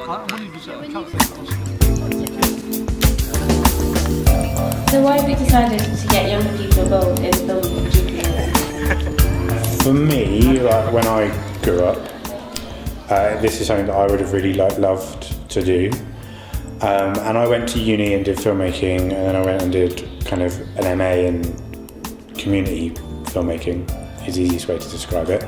So why have you decided to get young people involved in film jubilee? For me, like when I grew up, this is something that I would have really loved to do. And I went to uni and did filmmaking, and then I went and did kind of an MA in community filmmaking, is the easiest way to describe it.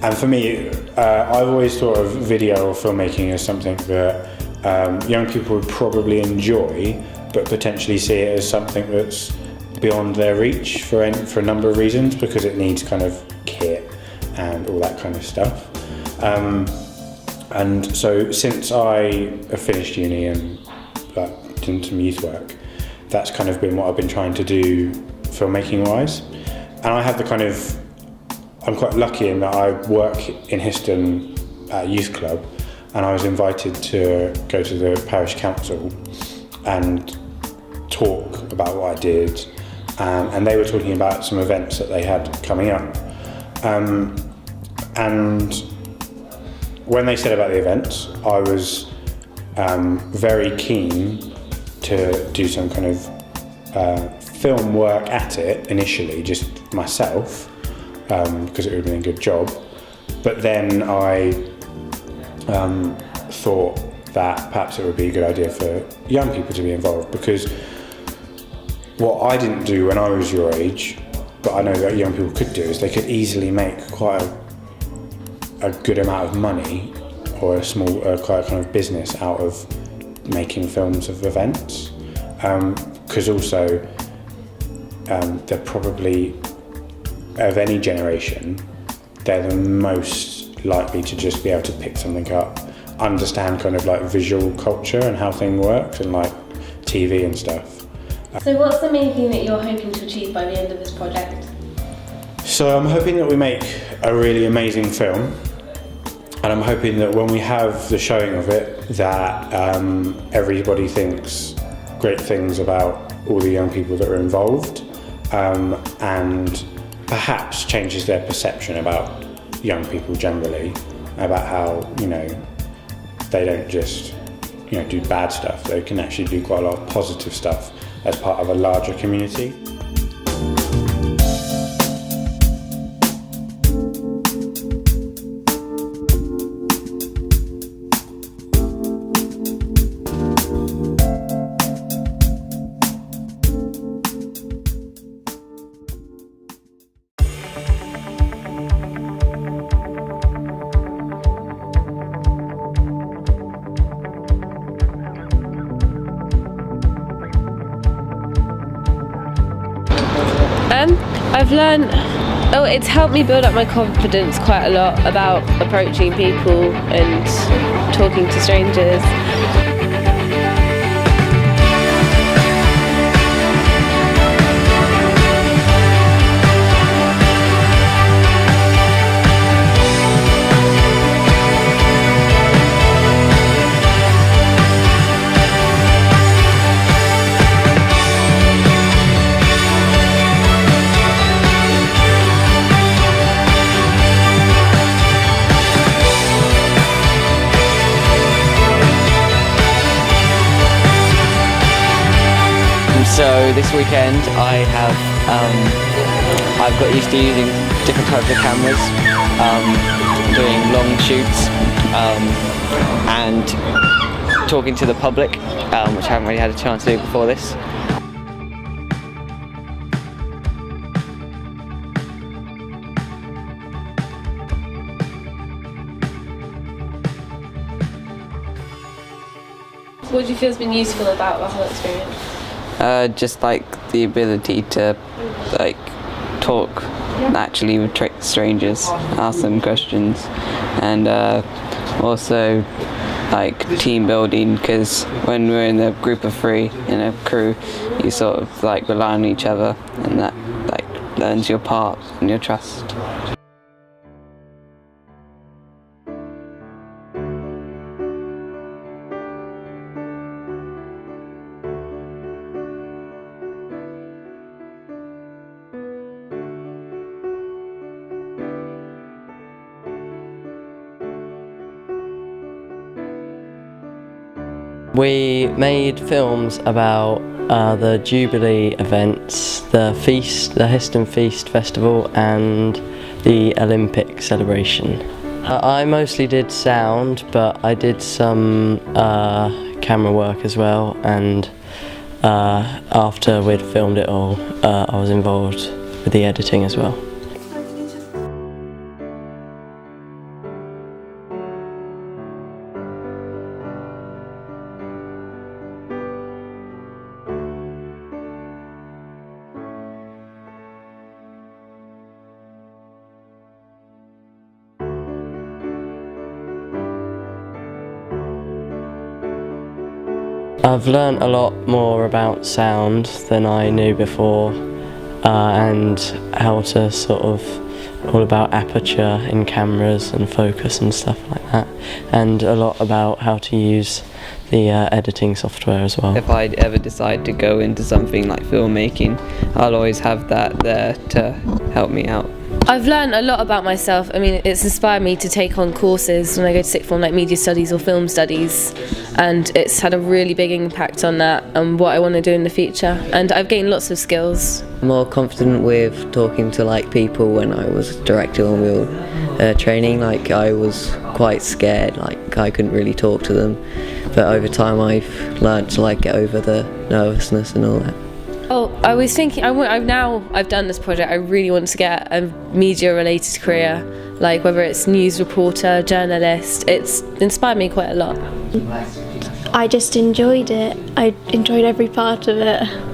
And for me, I've always thought of video or filmmaking as something that young people would probably enjoy, but potentially see it as something that's beyond their reach for a number of reasons, because it needs kind of kit and all that kind of stuff. And so since I have finished uni and done some youth work, that's kind of been what I've been trying to do filmmaking wise. And I have I'm quite lucky in that I work in Histon Youth Club, and I was invited to go to the parish council and talk about what I did, and they were talking about some events that they had coming up, and when they said about the events, I was very keen to do some kind of film work at it initially, just myself, because it would have been a good job. But then I thought that perhaps it would be a good idea for young people to be involved, because what I didn't do when I was your age, but I know that young people could do, is they could easily make quite a good amount of money, or a small quite a kind of business out of making films of events, because also they're probably, of any generation, they're the most likely to just be able to pick something up, understand kind of like visual culture and how things work, and like TV and stuff. So what's the main thing that you're hoping to achieve by the end of this project? So I'm hoping that we make a really amazing film, and I'm hoping that when we have the showing of it, that everybody thinks great things about all the young people that are involved, and perhaps changes their perception about young people generally, about how, they don't just, do bad stuff. They can actually do quite a lot of positive stuff as part of a larger community. I've learned, it's helped me build up my confidence quite a lot about approaching people and talking to strangers. So this weekend I've got used to using different types of cameras, doing long shoots, and talking to the public, which I haven't really had a chance to do before this. What do you feel has been useful about the whole experience? Just like the ability to talk naturally with strangers, ask them questions, and also team building, because when we're in a group of three in a crew, you sort of rely on each other, and that learns your part and your trust. We made films about the Jubilee events, the feast, the Histon Feast Festival and the Olympic celebration. I mostly did sound, but I did some camera work as well, and after we'd filmed it all, I was involved with the editing as well. I've learnt a lot more about sound than I knew before, and how to sort of, all about aperture in cameras and focus and stuff like that, and a lot about how to use the editing software as well. If I ever decide to go into something like filmmaking, I'll always have that there to help me out. I've learned a lot about myself. I mean, it's inspired me to take on courses when I go to sixth form, like media studies or film studies, and it's had a really big impact on that and what I want to do in the future, and I've gained lots of skills. More confident with talking to like people when I was directing on wheel training. Like I was quite scared, like I couldn't really talk to them, but over time I've learned to like get over the nervousness and all that. Oh, I was thinking, I've done this project, I really want to get a media-related career, like whether it's news reporter, journalist. It's inspired me quite a lot. I just enjoyed it. I enjoyed every part of it.